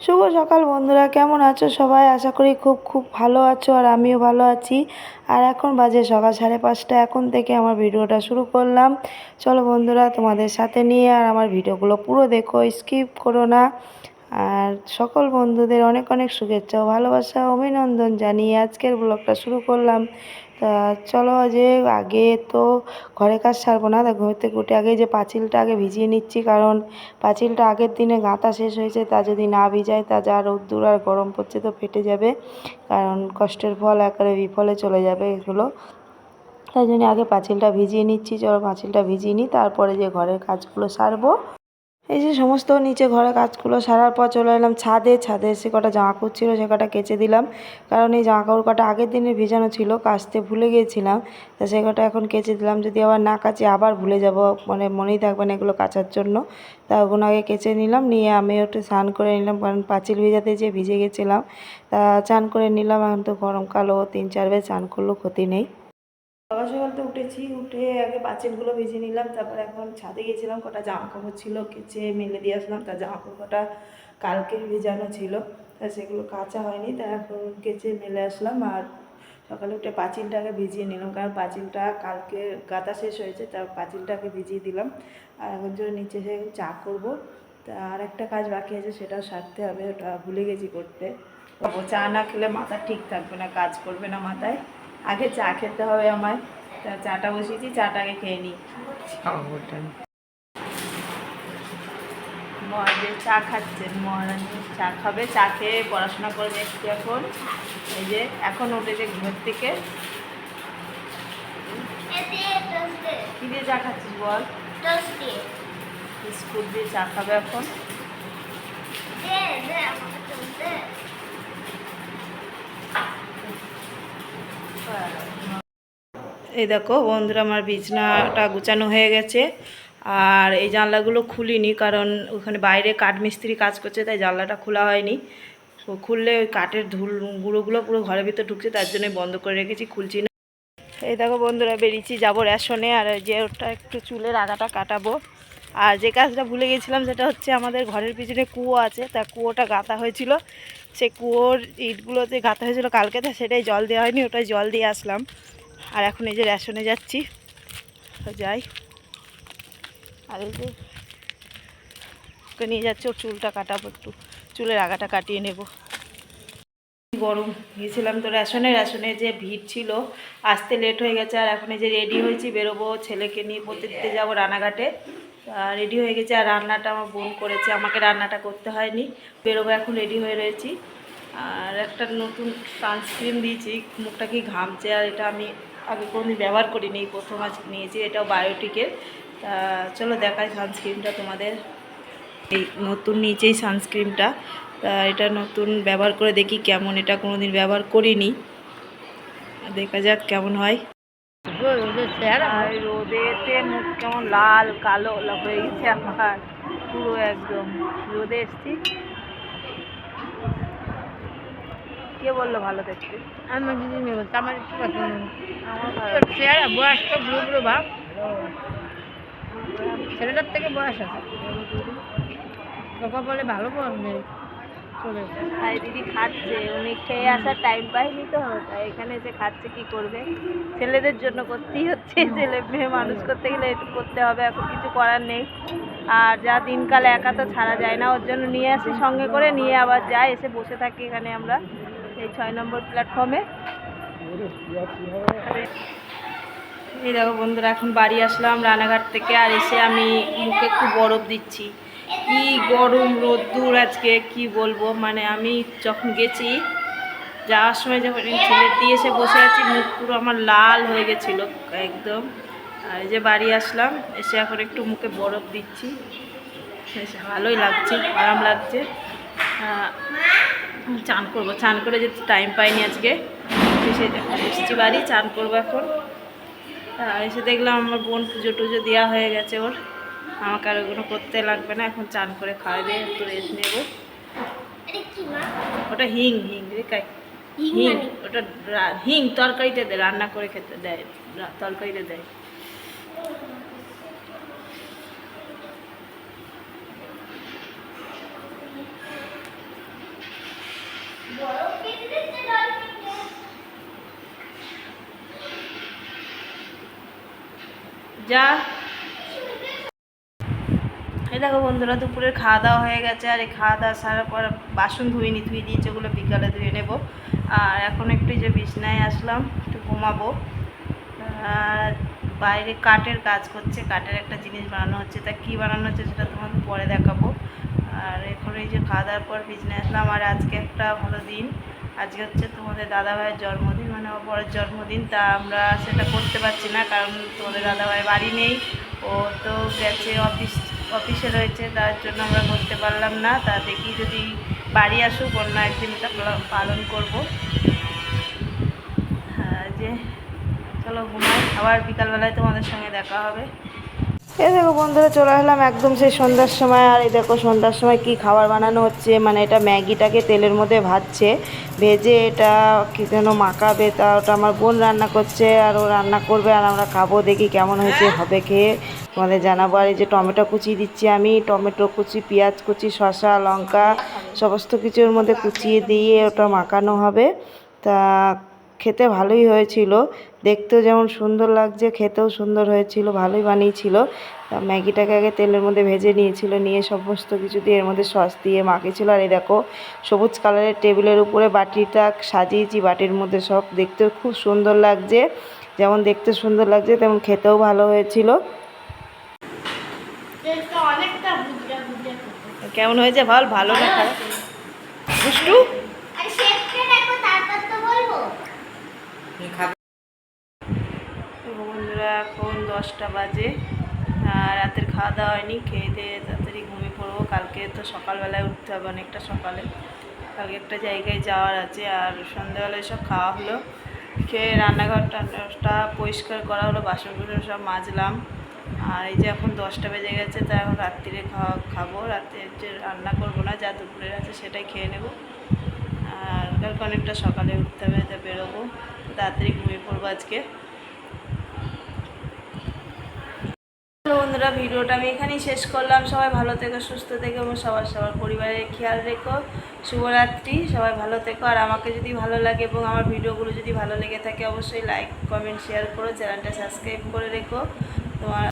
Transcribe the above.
শুভ সকাল বন্ধুরা, কেমন আছো সবাই? আশা করি খুব খুব ভালো আছো, আর আমিও ভালো আছি। আর এখন বাজে সকাল 5:30। এখন থেকে আমার ভিডিওটা শুরু করলাম। চলো বন্ধুরা, তোমাদের সাথে নিয়ে আর আমার ভিডিওগুলো পুরো দেখো, স্কিপ করো না। আর সকল বন্ধুদের অনেক অনেক শুভেচ্ছা ও ভালোবাসা অভিনন্দন জানিয়ে আজকের ব্লগটা শুরু করলাম। তা চলো, যে আগে তো ঘরে কাজ ছাড়বো না, তা ঘর থেকে উঠে আগে যে পাঁচিলটা আগে ভিজিয়ে নিচ্ছি, কারণ পাঁচিলটা আগের দিনে গাঁথা শেষ হয়েছে, তা যদি না ভিজায় তা যা রোদ্দুর আর গরম পড়ছে তো ফেটে যাবে, কারণ কষ্টের ফল একেবারে বিফলে চলে যাবে এগুলো। তাই জন্য আগে পাঁচিলটা ভিজিয়ে নিচ্ছি। চলো পাঁচিলটা ভিজিয়ে নিই, তারপরে যে ঘরের কাজগুলো সারবো। এই যে সমস্ত নিচে ঘরের কাজগুলো সারার পর চলে এলাম ছাদে। ছাদে এসে কটা জামা কাপড় ছিল, সে কটা কেচে দিলাম, কারণ এই জামা কাপড় কটা আগের দিনে ভেজানো ছিল, কাচতে ভুলে গিয়েছিলাম। তা সে কটা এখন কেচে দিলাম, যদি আবার না কাচি আবার ভুলে যাব, মানে মনেই থাকবে না এগুলো কাচার জন্য। তা ওগুলো আগে কেচে নিলাম, নিয়ে আমি একটু স্নান করে নিলাম, কারণ পাঁচিল ভেজাতে যে ভিজে গেছিলাম। তা চান করে নিলাম। এখন তো গরমকালও 3-4 বার চান করলেও ক্ষতি নেই। সকাল সকাল তো উঠেছি, উঠে আগে পাঁচিলগুলো ভেজে নিলাম, তারপর এখন ছাদে গেছিলাম, কটা জামা কাপড় ছিল কেচে মেলে দিয়ে আসলাম। তার জামা কাপড় কটা কালকে ভেজানো ছিল, তা সেগুলো কাচা হয়নি, তা এখন কেচে মেলে আসলাম। আর সকালে উঠে পাঁচিলটাকে ভিজিয়ে নিলাম, কারণ পাঁচিলটা কালকে গাঁথা শেষ হয়েছে, তার পাঁচিলটাকে ভিজিয়ে দিলাম। আর এখন জন্য নিচে এসে চা করবো। তা আর একটা কাজ বাকি আছে, সেটাও সারতে হবে, ওটা ভুলে গেছি করতে। চা না খেলে মাথা ঠিক থাকবে না, কাজ করবে না মাথায়। আগে চা খেতে হবে আমায়। তা চাটা বসিয়েছি, চাটাকে খেয়ে নিই। মহাদেব চা খাচ্ছেন, মহারানী চা খাবে, চা খেয়ে পড়াশোনা করে দেখছি এখন। এই যে এখন উঠেছে ঘুমের থেকে। কি দিয়ে চা খাচ্ছিস বল? বিস্কুট দিয়ে চা খাবে এখন। এই দেখো বন্ধুরা, আমার বিছনাটা গুছানো হয়ে গেছে। আর এই জানলাগুলো খুলিনি, কারণ ওখানে বাইরে কাঠমিস্ত্রি কাজ করছে, তাই জানলাটা খোলা হয়নি। খুললে ওই কাঠের ধুল গুঁড়োগুলো পুরো ঘরের ভিতর ঢুকছে, তার জন্য বন্ধ করে রেখেছি, খুলছি না। এই দেখো বন্ধুরা, বেরিয়েছি, যাবো রেশনে। আর যে ওটা একটু চুলের আগাটা কাটাবো। আর যে কাজটা ভুলে গেছিলাম, সেটা হচ্ছে আমাদের ঘরের পিছনে কুয়ো আছে, তা কুয়োটা গাঁথা হয়েছিল, সে কুয়োর ইটগুলোতে গাঁথা হয়েছিল কালকে, তা সেটাই জল দেওয়া হয়নি, ওটাই জল দিয়ে আসলাম। আর এখন এই যে রেশনে যাচ্ছি, যাই। আর এই যে ওকে নিয়ে যাচ্ছে, ওর চুলটা কাটাবো, একটু চুলের আগাটা কাটিয়ে নেব। গরম গিয়েছিলাম তো রেশনে যে ভিড় ছিল, আসতে লেট হয়ে গেছে। আর এখন এই যে রেডি হয়েছি, বেরোবো, ছেলেকে নিয়ে পড়তে দিতে যাবো রানাঘাটে। রেডি হয়ে গেছে। আর রান্নাটা আমার বোন করেছে, আমাকে রান্নাটা করতে হয়নি। বেরোবো, এখন রেডি হয়ে রয়েছি। আর একটা নতুন সানস্ক্রিন দিয়েছি, মুখটা কি ঘামছে, আর এটা আমি আগে কোনোদিন ব্যবহার করিনি, প্রথম আজ নিয়েছি। এটাও বায়োটিকের। তা চলো দেখাই সানস্ক্রিনটা তোমাদের। এই নতুন নিচেই সানস্ক্রিনটা, তা এটা নতুন ব্যবহার করে দেখি কেমন, এটা কোনোদিন ব্যবহার করিনি, দেখা যাক কেমন হয়। রোদেতে মুখ কেমন লাল কালো হয়ে গেছে আমার পুরো, একদম রোদে এসছি। কে বললো ভালো দেখতে? আমার দিদি মেয়ে বলছে, আমার একটু পছন্দ, আমার চেহারা বয়স তো বুড়ো বুড়ো ভাব, ছেলেটার থেকে বয়স আছে, বাবা বলে ভালো পড়বে। তাই দিদি খাচ্ছে, উনি খেয়ে আসার টাইম পাইনি তো, তাই এখানে এসে খাচ্ছে, কি করবে, ছেলেদের জন্য করতেই হচ্ছে, ছেলে মেয়ে মানুষ করতে গেলে একটু করতে হবে, এখন কিছু করার নেই। আর যা দিনকালে একা তো ছাড়া যায় না, ওর জন্য নিয়ে আসি সঙ্গে করে, নিয়ে আবার যাই, এসে বসে থাকি এখানে আমরা এই 6 নম্বর প্ল্যাটফর্মে। এই দেখো বন্ধুরা, এখন বাড়ি আসলাম রানাঘাট থেকে, আর এসে আমি মুখে একটু বরফ দিচ্ছি। কি গরম রোদ্দুর আজকে, কি বলবো, মানে আমি যখন গেছি যাওয়ার সময় যখন ছেলে দিয়ে এসে বসে আছি, মুখ পুরো আমার লাল হয়ে গেছিলো একদম। আর এই যে বাড়ি আসলাম, এসে এখন একটু মুখে বরফ দিচ্ছি, বেশ ভালোই লাগছে, আরাম লাগছে। চান করবো, চান করে যেতে টাইম পাইনি আজকে, এসে এসেছি বাড়ি, চান করবো এখন। এসে দেখলাম আমার বোন পুজো টুজো দেওয়া হয়ে গেছে ওর, আমাকে আর ওগুলো করতে লাগবে না, এখন চান করে খাওয়া দিয়ে একটু রেস্ট নেব। ওটা হিং হিং রে কাই, হিং, ওটা হিং তরকারিতে দেয়, রান্না করে খেতে দেয়, তরকারিতে দেয়। যা। এই দেখো বন্ধুরা, দুপুরের খাওয়া দাওয়া হয়ে গেছে, আর এই খাওয়া দাওয়া সারার পর বাসন ধুয়ে দিয়েছে, ওগুলো বিকালে ধুয়ে নেব। আর এখন একটু যে বিছনায় আসলাম, একটু ঘুমাবো। আর বাইরে কাঠের কাজ করছে, কাঠের একটা জিনিস বানানো হচ্ছে, তা কী বানানো হচ্ছে সেটা তোমাকে পরে দেখাবো। আর এখন এই যে খাওয়া দাওয়ার পর বিছনায় আসলাম। আর আজকে একটা ভালো দিন, আজকে হচ্ছে তোমাদের দাদাভাইয়ের জন্মদিন, মানে আমার বড়ের জন্মদিন। তা আমরা সেটা করতে পারছি না, কারণ তোমাদের দাদাভাই বাড়ি নেই, ও তো গেছে অফিসে রয়েছে, তার জন্য আমরা করতে পারলাম না। তা দেখি যদি বাড়ি আসুক অন্য একদিন এটা পালন করব। হ্যাঁ, যে চলো ঘুমাই, আবার বিকালবেলায় তোমাদের সঙ্গে দেখা হবে। এই দেখো বন্ধুরা, চলে আসলাম একদম সেই সন্ধ্যার সময়। আর এই দেখো সন্ধ্যার সময় কি খাবার বানানো হচ্ছে, মানে এটা ম্যাগিটাকে তেলের মধ্যে ভাজছে, ভেজে এটা কি যেন মাখাবে, তা ওটা আমার বোন রান্না করছে, আর ও রান্না করবে, আর আমরা খাবো, দেখি কেমন হয়েছে, হবে খেয়ে তোমাদের জানাবো। আর এই যে টমেটো কুচি দিচ্ছি আমি, টমেটো কুচি, পেঁয়াজ কুচি, শসা, লঙ্কা সমস্ত কিছুর মধ্যে কুচিয়ে দিয়ে ওটা মাখানো হবে। তা খেতে ভালোই হয়েছিল, দেখতেও যেমন সুন্দর লাগছে, খেতেও সুন্দর হয়েছিল, ভালোই বানিয়েছিল। তা ম্যাগিটাকে আগে তেলের মধ্যে ভেজে নিয়েছিল, নিয়ে সমস্ত কিছু দিয়ে এর মধ্যে সস দিয়ে মাখিয়েছিল। আর এই দেখো সবুজ কালারের টেবিলের উপরে বাটিটা সাজিয়েছি, বাটির মধ্যে সব, দেখতেও খুব সুন্দর লাগছে, যেমন দেখতে সুন্দর লাগছে তেমন খেতেও ভালো হয়েছিল। কেমন হয়েছে বল, ভালো না খারাপ? দুষ্টু বন্ধুরা, এখন 10টা বাজে, রাতের খাওয়া দাওয়া হয়নি, খেয়ে দিয়ে তাড়াতাড়ি ঘুমিয়ে পড়বো। কালকে তো সকালবেলায় উঠতে হবে, অনেকটা সকালে, কালকে একটা জায়গায় যাওয়ার আছে। আর সন্ধ্যাবেলায় সব খাওয়া হলো, খেয়ে রান্নাঘরটা পরিষ্কার করা হলো, বাসনগুলো সব মাজলাম। আর এই যে এখন 10টা বেজে গেছে, তা এখন রাত্রিরে খাবো, রাতে যে রান্না করবো না, যা দুপুরের আছে সেটাই খেয়ে নেব। আর কালকে অনেকটা সকালে উঠতে হবে, তা বেরোবো, তাড়াতাড়ি ঘুমিয়ে পড়বো আজকে। বন্ধুরা, ভিডিওটা আমি এখানেই শেষ করলাম। সবাই ভালো থেকো, সুস্থ থেকো, এবং সবার পরিবারের খেয়াল রেখো। শুভরাত্রি, সবাই ভালো থেকো। আর আমাকে যদি ভালো লাগে এবং আমার ভিডিওগুলো যদি ভালো লেগে থাকে, অবশ্যই লাইক, কমেন্ট, শেয়ার করো, চ্যানেলটা সাবস্ক্রাইব করে রেখো। তোমার